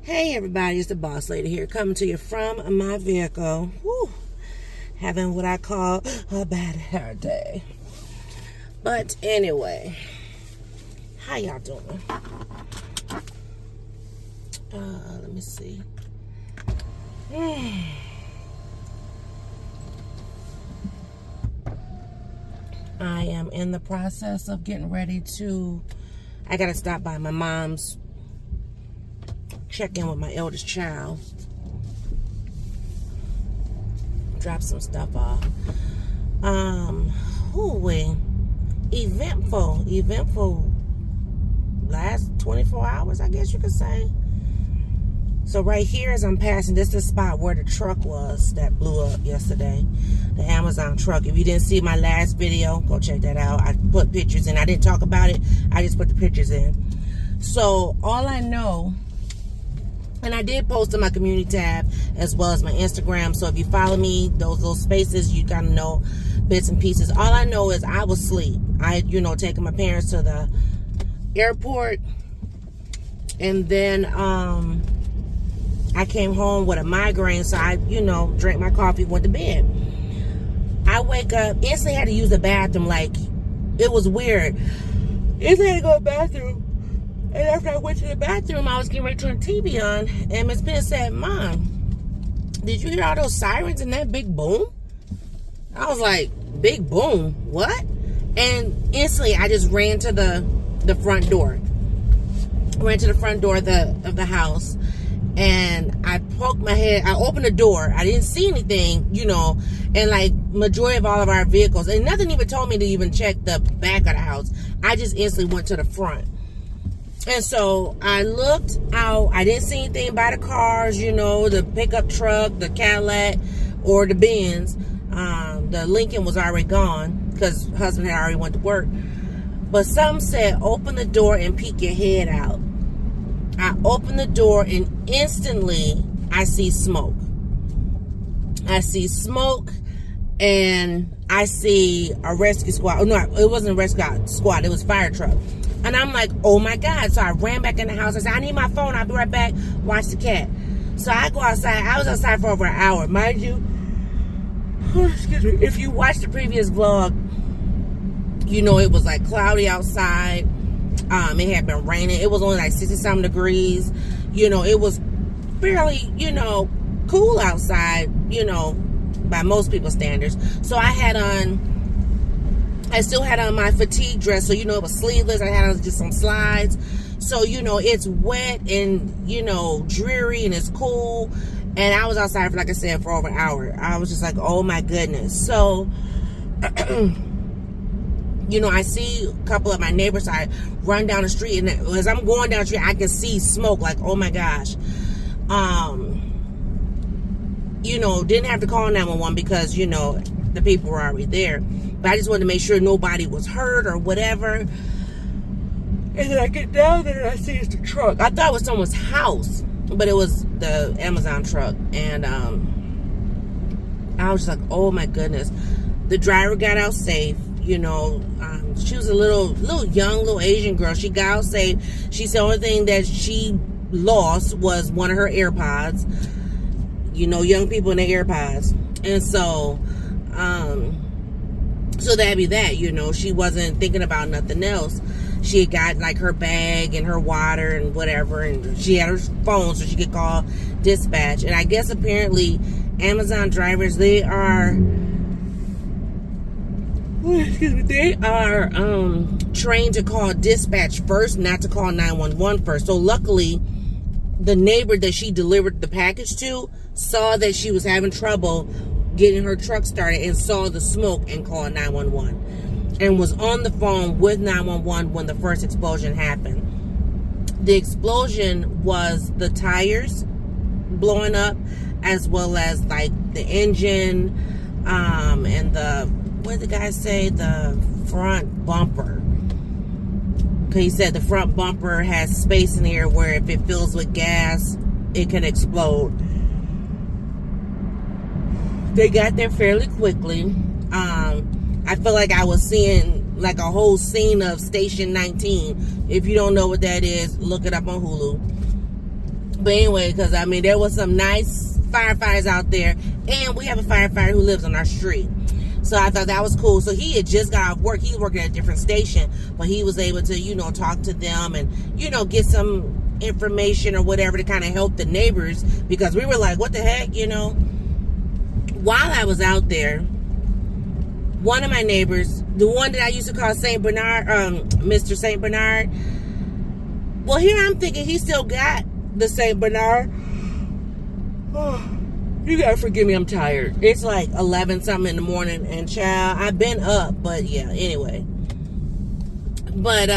Hey everybody, it's the boss lady here, coming to you from my vehicle. Woo. Having what I call a bad hair day. But anyway, how y'all doing? Let me see. I am in the process of getting ready to, I gotta stop by my mom's, check in with my eldest child, drop some stuff off. Eventful last 24 hours, I guess you could say. So right here, as I'm passing, this is the spot where the truck was that blew up yesterday, the Amazon truck. If you didn't see my last video, go check that out. I put pictures in. I didn't talk about it, I just put the pictures in. So all I know, and I did post on my community tab as well as my Instagram. So if you follow me, those little spaces, you gotta know bits and pieces. All I know is I was asleep. I had, taking my parents to the airport. And then I came home with a migraine. So I, drank my coffee, went to bed. I wake up, instantly had to use the bathroom. Like, it was weird. Instantly had to go to the bathroom. And after I went to the bathroom, I was getting ready to turn the TV on. And Miss Penn said, "Mom, did you hear all those sirens and that big boom?" I was like, "Big boom? What?" And instantly, I just ran to the front door. Ran to the front door of the house. And I poked my head. I opened the door. I didn't see anything, and like majority of all of our vehicles. And nothing even told me to even check the back of the house. I just instantly went to the front. And so I looked out. I didn't see anything by the cars, the pickup truck, the Cadillac, or the Benz. The Lincoln was already gone because husband had already went to work. But some said, "Open the door and peek your head out." I opened the door and instantly I see smoke. I see smoke and I see a rescue squad. Oh, no, it wasn't a rescue squad. It was a fire truck. And I'm like, oh my God. So I ran back in the house. I said, "I need my phone. I'll be right back. Watch the cat." So I go outside. I was outside for over an hour. Mind you, excuse me, if you watch the previous vlog, it was like cloudy outside. It had been raining. It was only like 60-something degrees. It was fairly, cool outside, by most people's standards. So I still had on my fatigue dress. So, it was sleeveless. I had on just some slides. So, it's wet and, dreary and it's cool. And I was outside, for, like I said, for over an hour. I was just like, oh my goodness. So, I see a couple of my neighbors. I run down the street, and as I'm going down the street, I can see smoke. Like, oh my gosh. Didn't have to call 911 because, the people were already there. But I just wanted to make sure nobody was hurt or whatever. And then I get down there and I see it's the truck. I thought it was someone's house, but it was the Amazon truck. And I was just like, oh my goodness. The driver got out safe. She was a little young, little Asian girl. She got out safe. She said the only thing that she lost was one of her AirPods. Young people in their AirPods. And so, so that'd be that, she wasn't thinking about nothing else. She had got like her bag and her water and whatever, and she had her phone so she could call dispatch. And I guess apparently Amazon drivers, they are trained to call dispatch first, not to call 911 first. So luckily, the neighbor that she delivered the package to saw that she was having trouble getting her truck started and saw the smoke and called 911 and was on the phone with 911 when the first explosion happened. The explosion was the tires blowing up, as well as like the engine and the, what did the guy say? The front bumper. He said the front bumper has space in here where if it fills with gas, it can explode. They got there fairly quickly. I feel like I was seeing like a whole scene of Station 19. If you don't know what that is, look it up on Hulu. But anyway, because I mean, there was some nice firefighters out there, and we have a firefighter who lives on our street. So I thought that was cool. So he had just got off work. He was working at a different station, but he was able to, you know, talk to them and, you know, get some information or whatever to kind of help the neighbors, because we were like, what the heck, you know? While I was out there, one of my neighbors, the one that I used to call Saint Bernard, Mr. Saint Bernard, well, here I'm thinking he still got the Saint Bernard. Oh, you gotta forgive me, I'm tired. It's like 11 something in the morning, and child, I've been up, but yeah, anyway. But,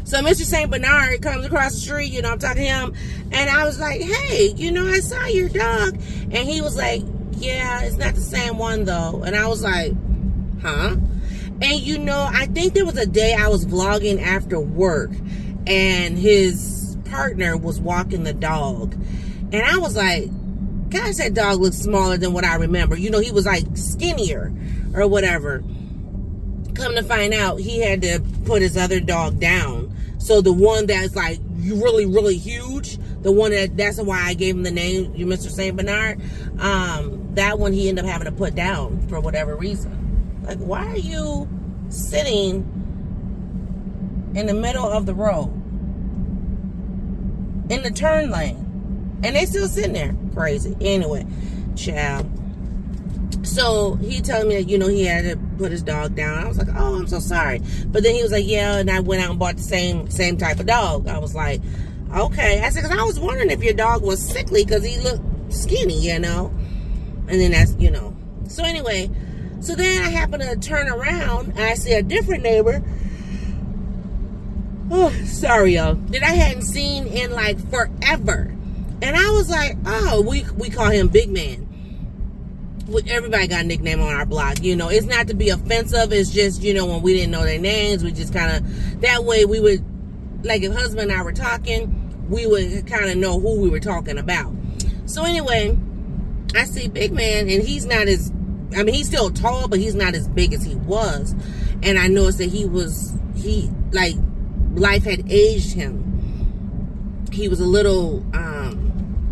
so Mr. St. Bernard comes across the street, you know, I'm talking to him, and I was like, hey, you know, I saw your dog. And he was like, yeah, it's not the same one, though. And I was like, huh? And, you know, I think there was a day I was vlogging after work, and his partner was walking the dog. And I was like, gosh, that dog looks smaller than what I remember. You know, he was like skinnier or whatever. Come to find out, he had to put his other dog down. So the one that's like really, really huge, the one that's why I gave him the name, Mr. St. Bernard, that one he ended up having to put down for whatever reason. Like, why are you sitting in the middle of the road in the turn lane? And they still sitting there. Crazy. Anyway, child. So he told me that, you know, he had to put his dog down. I was like, oh, I'm so sorry. But then he was like, yeah, and I went out and bought the same type of dog. I was like, okay. I said, because I was wondering if your dog was sickly because he looked skinny, you know. And then that's, you know. So anyway, so then I happen to turn around and I see a different neighbor. Oh, sorry, y'all. That I hadn't seen in like forever. And I was like, oh, we call him Big Man. Everybody got a nickname on our block. You know, it's not to be offensive. It's just, you know, when we didn't know their names, we just kind of, that way we would, like if husband and I were talking, we would kind of know who we were talking about. So anyway, I see Big Man, and he's not as, I mean, he's still tall, but he's not as big as he was. And I noticed that like, life had aged him. He was a little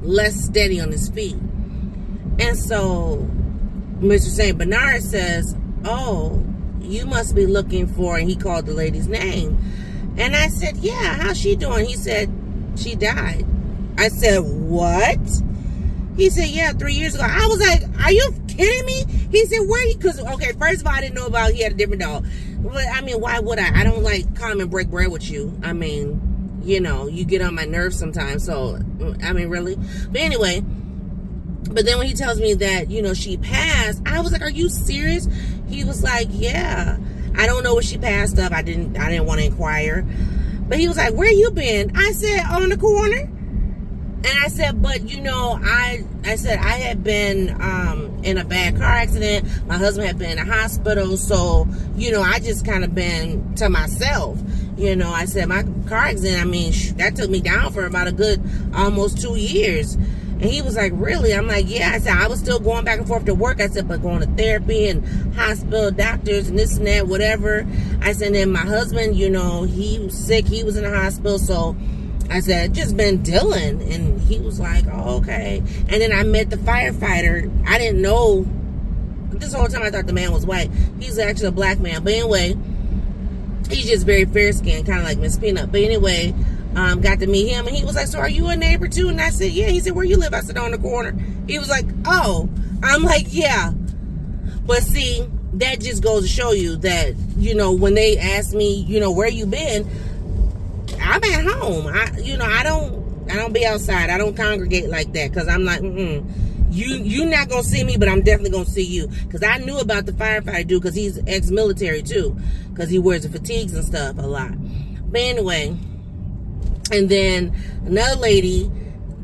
less steady on his feet. And so Mr. St. Bernard says, oh, you must be looking for, and he called the lady's name. And I said, yeah, how's she doing? He said, she died. I said, what? He said, yeah, 3 years ago. I was like, are you kidding me? He said, where you, because, okay, first of all, I didn't know about he had a different dog. But, I mean, why would I? I don't like come and break bread with you. I mean, you know, you get on my nerves sometimes. So, I mean, really? But anyway, but then when he tells me that, you know, she passed, I was like, are you serious? He was like, yeah. I don't know what she passed of. I didn't want to inquire. But he was like, where you been? I said, on the corner. And I said, but, you know, I said I had been in a bad car accident. My husband had been in a hospital. So, you know, I just kind of been to myself. You know, I said my car accident, I mean, that took me down for about a good almost 2 years. And he was like, really? I'm like, yeah. I said, I was still going back and forth to work. I said, but going to therapy and hospital, doctors and this and that, whatever. I said, then my husband, you know, he was sick. He was in the hospital. So I said, just been dealing. And he was like, oh, okay. And then I met the firefighter. I didn't know. This whole time I thought the man was white. He's actually a black man. But anyway, he's just very fair-skinned, kind of like Miss Peanut. But anyway, got to meet him. And he was like, so are you a neighbor too? And I said, yeah. He said, where you live? I said, on the corner. He was like, oh. I'm like, yeah. But see, that just goes to show you that, you know, when they ask me, you know, where you been, I'm at home. I don't be outside. I don't congregate like that because I'm like, you're not gonna see me, but I'm definitely gonna see you. Because I knew about the firefighter dude because he's ex-military too, because he wears the fatigues and stuff a lot. But anyway, and then another lady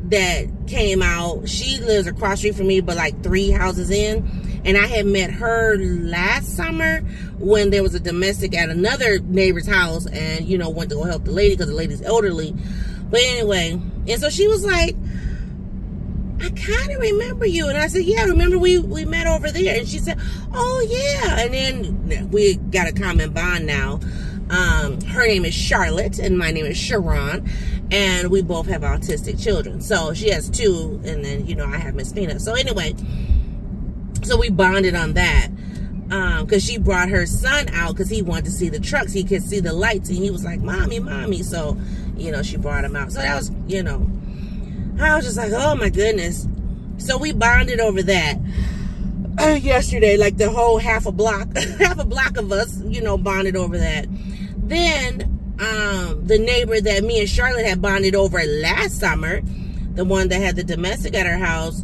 that came out, she lives across the street from me, but like 3 houses in. And I had met her last summer when there was a domestic at another neighbor's house, and, you know, went to go help the lady because the lady's elderly. But anyway, and so she was like, I kind of remember you. And I said, yeah, remember we met over there. And she said, oh, yeah. And then we got a common bond now. Her name is Charlotte, and my name is Sharon. And we both have autistic children. So she has 2, and then, you know, I have Miss Fina. So anyway, so we bonded on that. Because she brought her son out because he wanted to see the trucks. He could see the lights, and he was like, mommy, mommy. So, you know, she brought him out. So that was, you know, I was just like, oh my goodness. So we bonded over that yesterday, like the whole half a block of us, you know, bonded over that. Then the neighbor that me and Charlotte had bonded over last summer, the one that had the domestic at her house,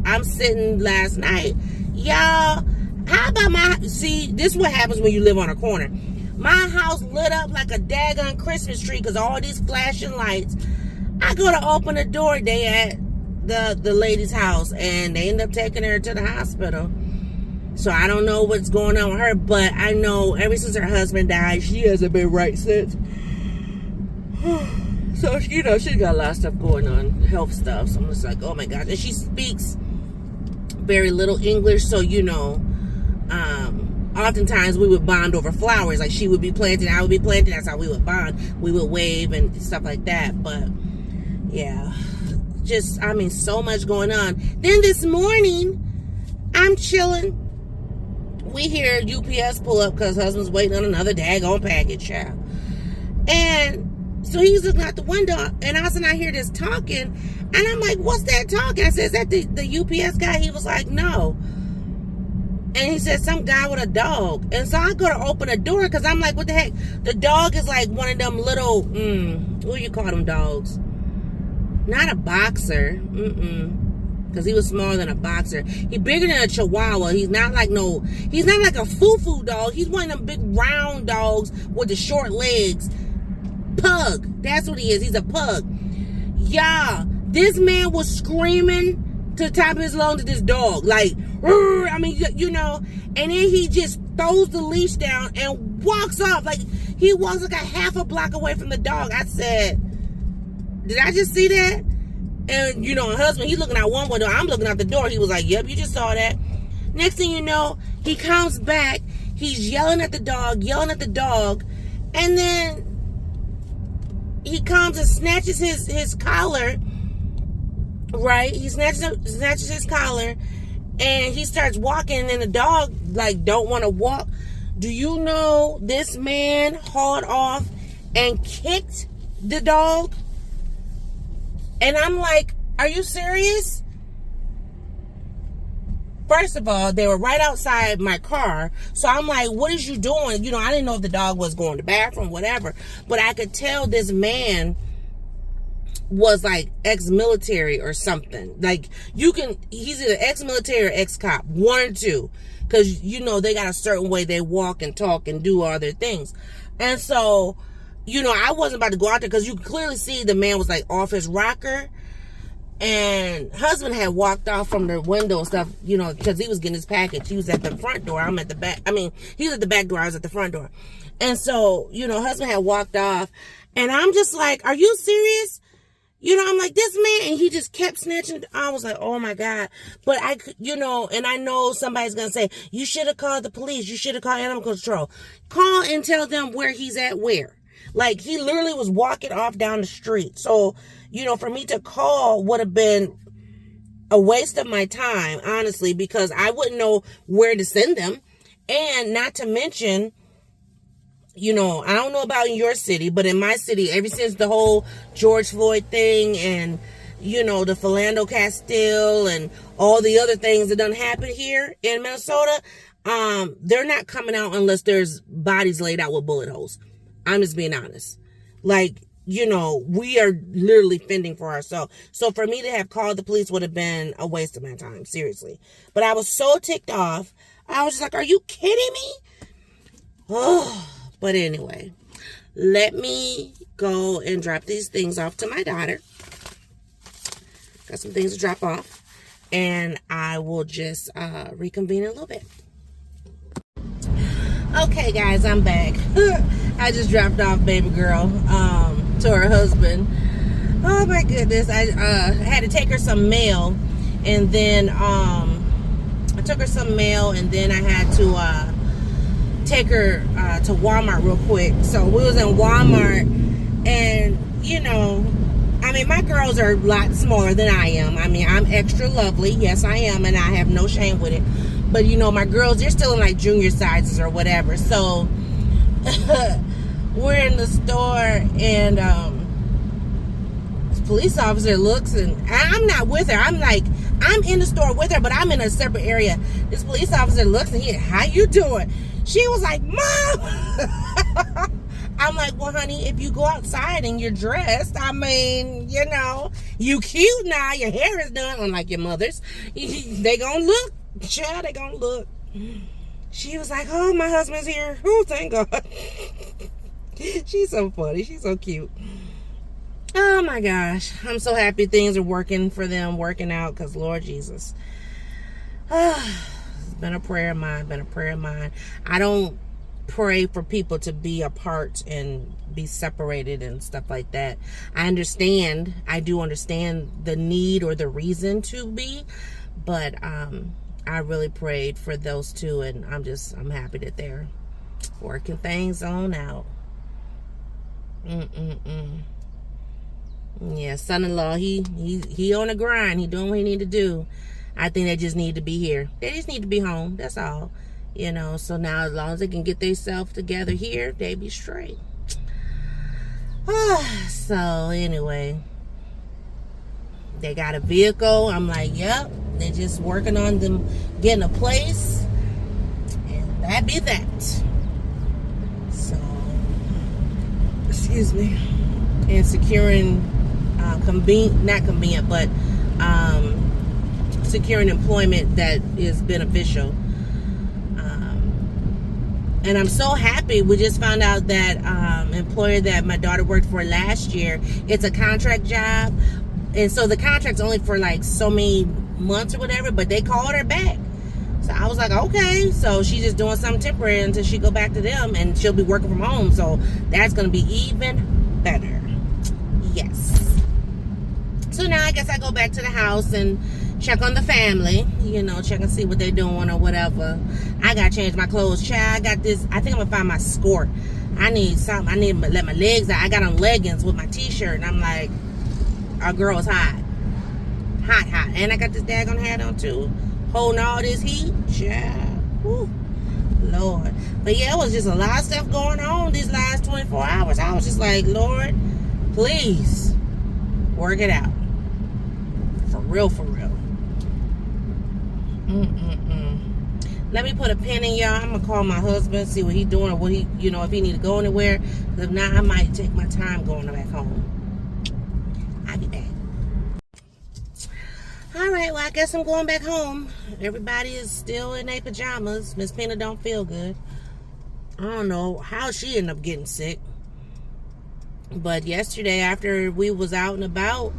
I'm sitting last night, y'all, how about see, this is what happens when you live on a corner. My house lit up like a daggone Christmas tree because all these flashing lights. I go to open the door, they at the lady's house, and they end up taking her to the hospital. So I don't know what's going on with her, but I know ever since her husband died, she hasn't been right since. So, you know, she's got a lot of stuff going on, health stuff. So I'm just like, oh my gosh. And she speaks very little English, so, you know, oftentimes we would bond over flowers. Like, she would be planting, I would be planting. That's how we would bond. We would wave and stuff like that. But, yeah, just, I mean, so much going on. Then this morning, I'm chilling. We hear UPS pull up because husband's waiting on another daggone package, child. And so he's looking out the window, and all of a sudden I hear this talking, and I'm like, what's that talking? I said, is that the UPS guy? He was like, no. And he said, some guy with a dog. And so I go to open the door, because I'm like, what the heck? The dog is like one of them little, what do you call them dogs? Not a boxer. Because he was smaller than a boxer. He's bigger than a Chihuahua. He's not like a foo-foo dog. He's one of them big round dogs with the short legs. Pug. That's what he is. He's a pug. Yeah. This man was screaming to the top of his lungs to this dog. Like, I mean, you know. And then he just throws the leash down and walks off. Like, he walks like a half a block away from the dog. I said, did I just see that? And, you know, my husband, he's looking out one window. I'm looking out the door. He was like, yep, you just saw that. Next thing you know, he comes back. He's yelling at the dog. And then he comes and snatches his collar. Right? He snatches his collar. And he starts walking. And the dog, like, don't want to walk. Do you know this man hauled off and kicked the dog? And I'm like, are you serious? First of all, they were right outside my car. So I'm like, what is you doing? You know, I didn't know if the dog was going to the bathroom, whatever. But I could tell this man was like ex-military or something. Like, he's either ex-military or ex-cop. One or two. Because, you know, they got a certain way they walk and talk and do all their things. And so, you know, I wasn't about to go out there because you could clearly see the man was like off his rocker, and husband had walked off from the window and stuff, you know, because he was getting his package. He was at the front door. I'm at the back. I mean, he was at the back door. I was at the front door. And so, you know, husband had walked off, and I'm just like, are you serious? You know, I'm like, this man, and he just kept snatching. I was like, oh my God. But you know, and I know somebody's going to say, you should have called the police. You should have called animal control. Call and tell them where he's at where. Like, he literally was walking off down the street. So, you know, for me to call would have been a waste of my time, honestly, because I wouldn't know where to send them. And not to mention, you know, I don't know about in your city, but in my city, ever since the whole George Floyd thing and, you know, the Philando Castile and all the other things that done happened here in Minnesota, they're not coming out unless there's bodies laid out with bullet holes. I'm just being honest. Like, you know, we are literally fending for ourselves. So for me to have called the police would have been a waste of my time, seriously. But I was so ticked off. I was just like, are you kidding me? Oh, but anyway, let me go and drop these things off to my daughter. Got some things to drop off. And I will just reconvene in a little bit. Okay, guys, I'm back. I just dropped off baby girl to her husband. Oh my goodness, I had to take her some mail, and then I took her some mail, and then I had to take her to Walmart real quick. So we was in Walmart, And, I mean, my girls are a lot smaller than I am. I mean, I'm extra lovely. Yes, I am. And I have no shame with it. But, my girls, they're still in like junior sizes or whatever. So we're in the store and this police officer looks, and I'm not with her. I'm in the store with her, but I'm in a separate area. This police officer looks and how you doing? She was like, Mom! I'm like, well, honey, if you go outside and you're dressed, I mean, you cute now. Your hair is done, unlike your mother's. They gonna look. Child, they gonna look. She was like, oh, my husband's here. Oh, thank God. She's so funny. She's so cute. Oh, my gosh. I'm so happy things are working for them, working out, because Lord Jesus. It's been a prayer of mine. I don't pray for people to be apart and be separated and stuff like that. I do understand the need or the reason to be, but I really prayed for those two, and I'm happy that they're working things on out. Yeah, son-in-law, he on the grind. He doing what he need to do. I think they just need to be here. They just need to be home. That's all. So now as long as they can get themselves together here, they be straight. So anyway, they got a vehicle. I'm like, yep. They're just working on them getting a place, and that be that. So, excuse me. And securing securing employment that is beneficial. And I'm so happy. We just found out that employer that my daughter worked for last year, it's a contract job. And so the contract's only for like so many months or whatever, but they called her back. So I was like, okay. So she's just doing something temporary until she go back to them, and she'll be working from home. So that's going to be even better. Yes. So now I guess I go back to the house and check on the family, check and see what they're doing or whatever. I got to change my clothes. Child, I got this. I think I'm going to find my skirt. I need something. I need to let my legs out. I got on leggings with my t-shirt, and I'm like, our girl is hot. Hot. And I got this daggone hat on, too. Holding all this heat. Child. Whew. Lord. But yeah, it was just a lot of stuff going on these last 24 hours. I was just like, Lord, please work it out. For real. Let me put a pin in y'all. I'm going to call my husband, see what he's doing, or what he, if he need to go anywhere. Because if not, I might take my time going back home. I'll be back. Alright, well, I guess I'm going back home. Everybody is still in their pajamas. Miss Pena don't feel good. I don't know how she ended up getting sick. But yesterday, after we was out and about,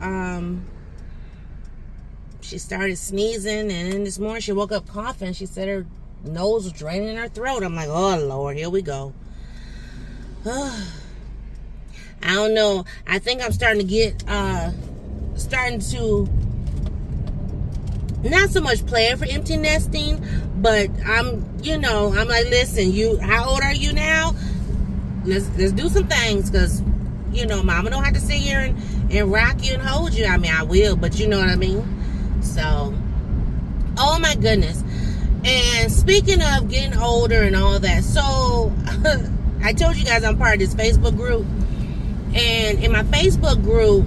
she started sneezing. And then this morning, she woke up coughing. She said her nose was draining in her throat. I'm like, oh, Lord, here we go. I don't know. I think I'm starting to get, not so much plan for empty nesting, but I'm like, listen, how old are you now? Let's do some things, because, mama don't have to sit here and rock you and hold you. I mean, I will, but you know what I mean? So, oh my goodness. And speaking of getting older and all that, so I told you guys I'm part of this Facebook group. And in my Facebook group,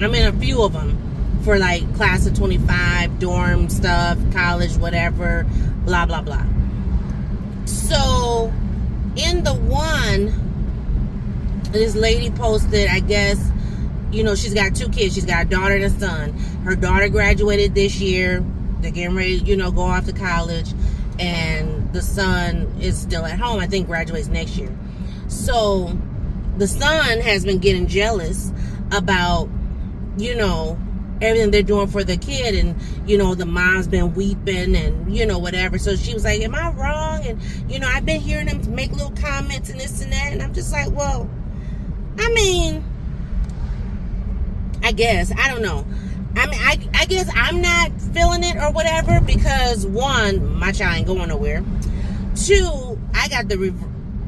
I'm in a few of them for like class of 25, dorm stuff, college, whatever, blah, blah, blah. So in the one, this lady posted, I guess, she's got 2 kids. She's got a daughter and a son. Her daughter graduated this year. They're getting ready, go off to college. And the son is still at home. I think graduates next year. So the son has been getting jealous about, everything they're doing for the kid. And, the mom's been weeping and, whatever. So she was like, am I wrong? And, I've been hearing them make little comments and this and that. And I'm just like, well, I mean, I guess. I don't know. I mean, I guess I'm not feeling it or whatever, because 1, my child ain't going nowhere. 2, I got the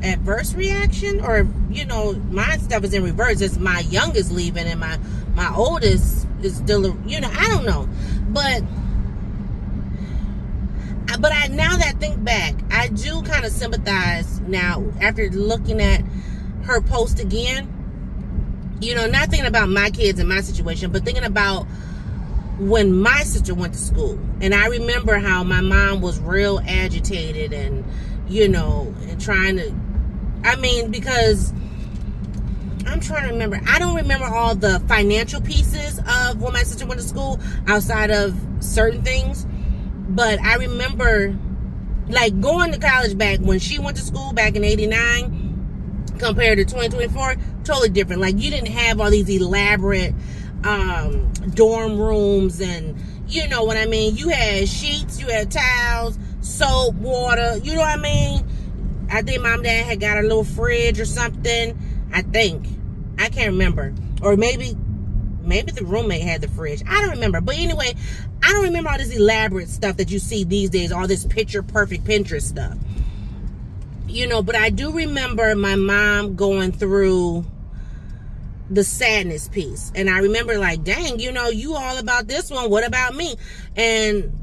adverse reaction, or, you know, my stuff is in reverse. It's my youngest leaving and my oldest is still, you know, I don't know. But now that I think back, I do kind of sympathize now after looking at her post again. You know, not thinking about my kids and my situation, but thinking about when my sister went to school. And I remember how my mom was real agitated and, you know, and trying to, I mean, because I'm trying to remember. I don't remember all the financial pieces of when my sister went to school outside of certain things. But I remember, like, going to college back when she went to school back in 89 compared to 2024, totally different. Like, you didn't have all these elaborate dorm rooms and, you know what I mean? You had sheets, you had towels, soap, water, you know what I mean? I think mom and dad had got a little fridge or something. I think. I can't remember. Or maybe the roommate had the fridge. I don't remember. But anyway, I don't remember all this elaborate stuff that you see these days, all this picture perfect Pinterest stuff. You know, but I do remember my mom going through the sadness piece. And I remember like, dang, you know, you all about this one. What about me?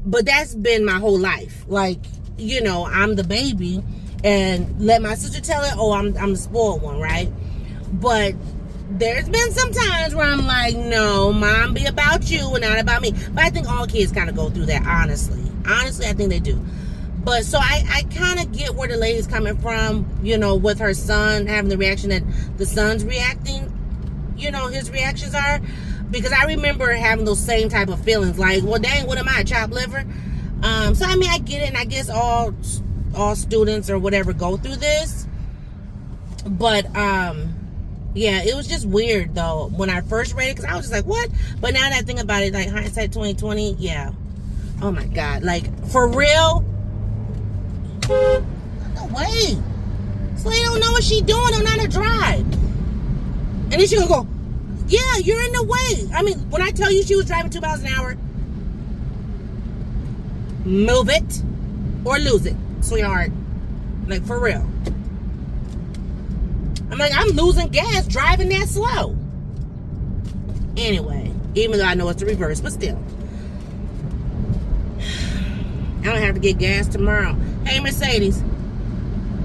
But that's been my whole life. Like, you know, I'm the baby and let my sister tell it, oh, I'm the spoiled one, right? But there's been some times where I'm like, no, mom, be about you and not about me. But I think all kids kind of go through that, honestly. Honestly, I think they do. But so I kind of get where the lady's coming from, you know, with her son having the reaction that the son's reacting, you know, his reactions are. Because I remember having those same type of feelings. Like, well, dang, what am I, chopped liver? So, I mean, I get it. And I guess all students or whatever go through this. But, yeah, it was just weird, though, when I first read it. Because I was just like, what? But now that I think about it, like, hindsight 2020, yeah. Oh, my God. Like, for real? No way. So they don't know what she doing. Don't know how to drive. And then she gonna go, yeah, you're in the way. I mean, when I tell you she was driving 2 miles an hour, move it or lose it, sweetheart. Like, for real. I'm like, I'm losing gas driving that slow. Anyway, even though I know it's the reverse, but still. I don't have to get gas tomorrow. Hey, Mercedes.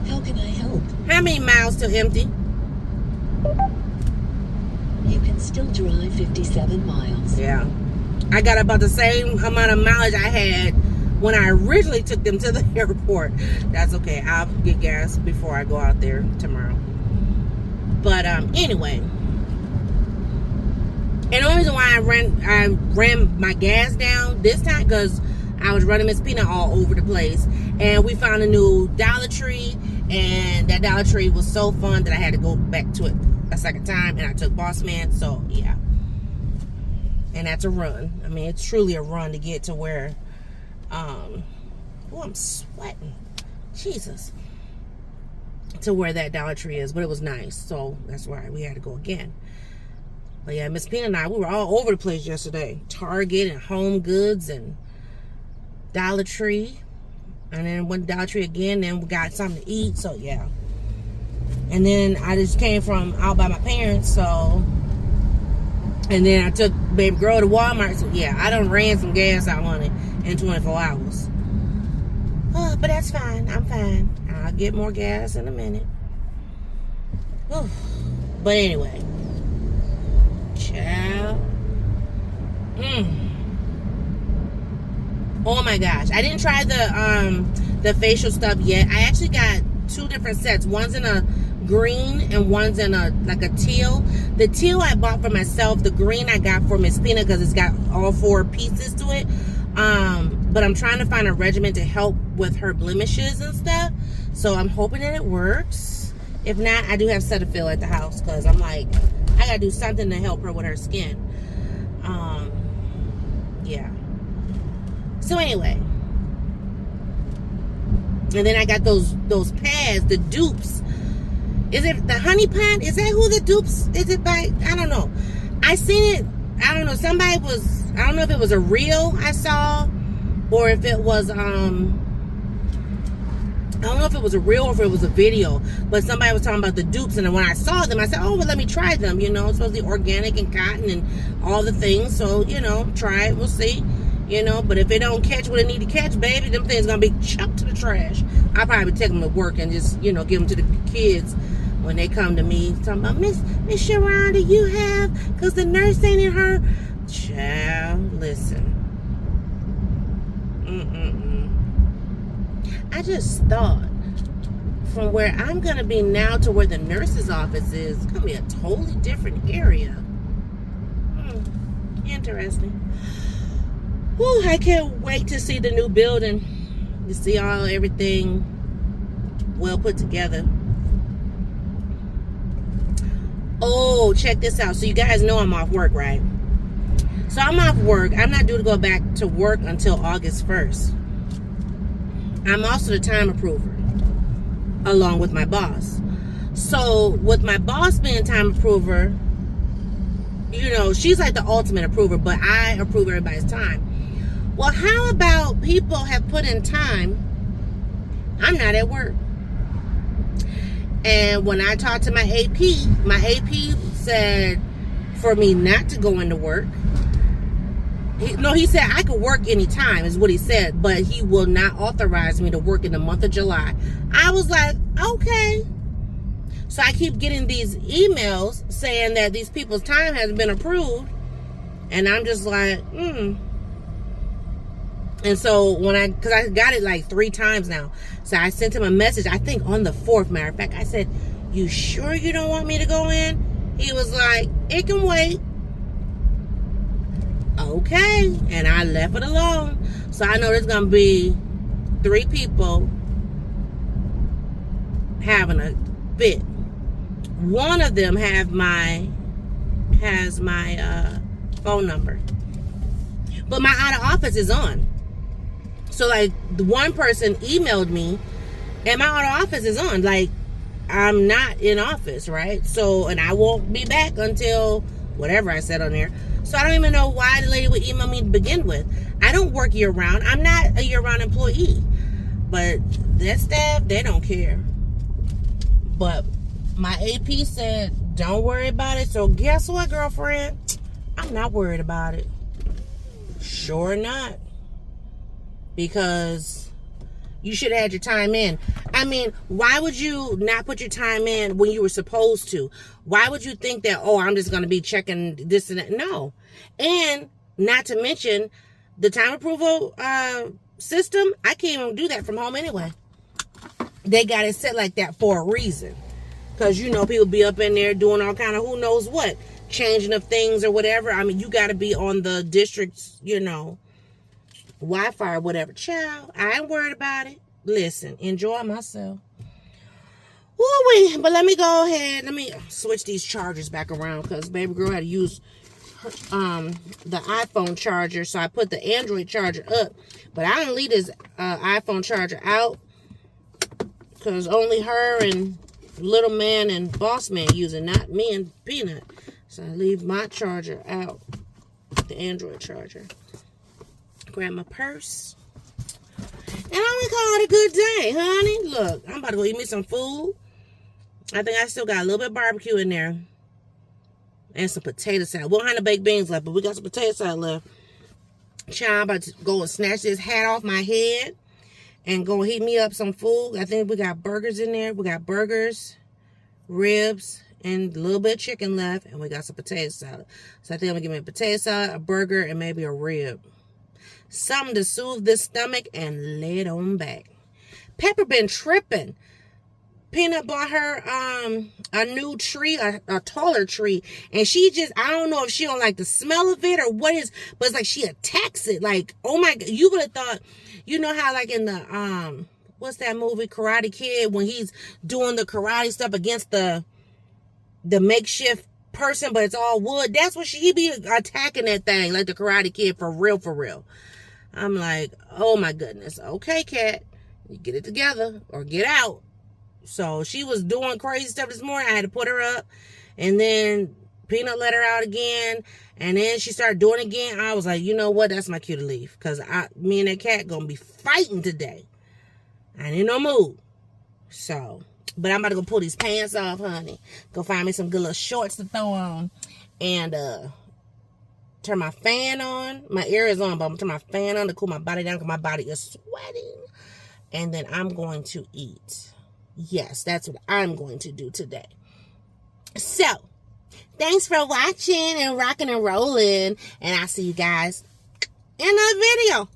How can I help? How many miles till empty? You can still drive 57 miles. Yeah. I got about the same amount of mileage I had when I originally took them to the airport. That's okay. I'll get gas before I go out there tomorrow. But anyway. And the only reason why I ran my gas down this time because I was running Miss Peanut all over the place. And we found a new Dollar Tree. And that Dollar Tree was so fun that I had to go back to it a second time. And I took Boss Man. So, yeah. And that's a run. I mean, it's truly a run to get to where... oh, I'm sweating. Jesus. To where that Dollar Tree is. But it was nice. So, that's why we had to go again. But, yeah, Miss Peanut and I, we were all over the place yesterday. Target and Home Goods and... Dollar Tree, and then went to Dollar Tree again, then we got something to eat, so yeah. And then I just came from out by my parents, so, and then I took baby girl to Walmart, so yeah, I done ran some gas out on it in 24 hours. Oh, but that's fine, I'm fine. I'll get more gas in a minute. Whew. But anyway, child. Oh my gosh, I didn't try the facial stuff yet. I actually got 2 different sets. One's in a green and one's in a like a teal. The teal I bought for myself. The green I got for Miss Peanut because it's got all 4 pieces to it. But I'm trying to find a regimen to help with her blemishes and stuff. So I'm hoping that it works. If not, I do have Cetaphil at the house because I'm like, I gotta do something to help her with her skin. Yeah. So anyway, and then I got those pads, the dupes. Is it the honey pot? Is that who the dupes? Is it by? I don't know. I seen it. I don't know. Somebody was. I don't know if it was a reel I saw, or if it was I don't know if it was a real or if it was a video, but somebody was talking about the dupes, and when I saw them, I said, oh, well, let me try them. You know, it's supposed to be organic and cotton and all the things. So, you know, try it. We'll see. You know, but if it don't catch what it need to catch, baby, them things going to be chucked to the trash. I'll probably take them to work and just, you know, give them to the kids when they come to me. Talking about, Miss Sharonda, you have, because the nurse ain't in her. Child, listen. I just thought from where I'm going to be now to where the nurse's office is, it's going to be a totally different area. Interesting. Whew, I can't wait to see the new building, to see everything well put together. Oh, check this out. So you guys know I'm off work, right? So I'm off work. I'm not due to go back to work until August 1st. I'm also the time approver, along with my boss. So with my boss being time approver, you know, she's like the ultimate approver, but I approve everybody's time. Well, how about people have put in time? I'm not at work. And when I talked to my AP said for me not to go into work. He said I could work anytime is what he said, but he will not authorize me to work in the month of July. I was like, okay. So I keep getting these emails saying that these people's time has been approved. And I'm just like, And so because I got it like 3 times now. So I sent him a message, I think on the 4th, matter of fact. I said, you sure you don't want me to go in? He was like, it can wait. Okay. And I left it alone. So I know there's going to be 3 people having a fit. One of them has my phone number. But my out of office is on. So like the one person emailed me and my out of office is on. Like I'm not in office, right? So, and I won't be back until whatever I said on there. So I don't even know why the lady would email me to begin with. I don't work year round. I'm not a year round employee. But that staff, they don't care. But my AP said, don't worry about it. So guess what, girlfriend? I'm not worried about it. Sure not. Because you should have had your time in. I mean, why would you not put your time in when you were supposed to? Why would you think that, oh, I'm just going to be checking this and that? No. And not to mention the time approval system, I can't even do that from home anyway. They got it set like that for a reason. Because, you know, people be up in there doing all kind of who knows what. Changing of things or whatever. I mean, you got to be on the district's, you know, Wi-Fi or whatever. Child, I ain't worried about it. Listen, enjoy myself. Woo-wee. But let me go ahead. Let me switch these chargers back around because baby girl had to use the iPhone charger. So I put the Android charger up. But I didn't leave this iPhone charger out because only her and Little Man and Boss Man use it, not me and Peanut. So I leave my charger out, the Android charger. Grab my purse. And I'm gonna call it a good day, honey. Look, I'm about to go eat me some food. I think I still got a little bit of barbecue in there. And some potato salad. We don't have no baked beans left, but we got some potato salad left. Child, I'm about to go and snatch this hat off my head. And go heat me up some food. I think we got burgers in there. We got burgers, ribs, and a little bit of chicken left. And we got some potato salad. So I think I'm going to give me a potato salad, a burger, and maybe a rib. Something to soothe this stomach and lay it on back. Pepper been tripping. Peanut bought her a new tree, a taller tree. And she just, I don't know if she don't like the smell of it or what is, but it's like she attacks it. Like, oh my God, you would have thought, you know how like in the, what's that movie, Karate Kid, when he's doing the karate stuff against the makeshift person, but it's all wood. That's what he be attacking that thing, like the Karate Kid, for real, for real. I'm like, oh my goodness. Okay, cat, you get it together or get out. So she was doing crazy stuff this morning. I had to put her up. And then Peanut let her out again. And then she started doing it again. I was like, you know what? That's my cue to leave. Because me and that cat going to be fighting today. I ain't in no mood. So, but I'm about to go pull these pants off, honey. Go find me some good little shorts to throw on. And turn my fan on. My air is on, but I'm going to turn my fan on to cool my body down because my body is sweating. And then I'm going to eat. Yes, that's what I'm going to do today. So, thanks for watching and rocking and rolling. And I'll see you guys in a video.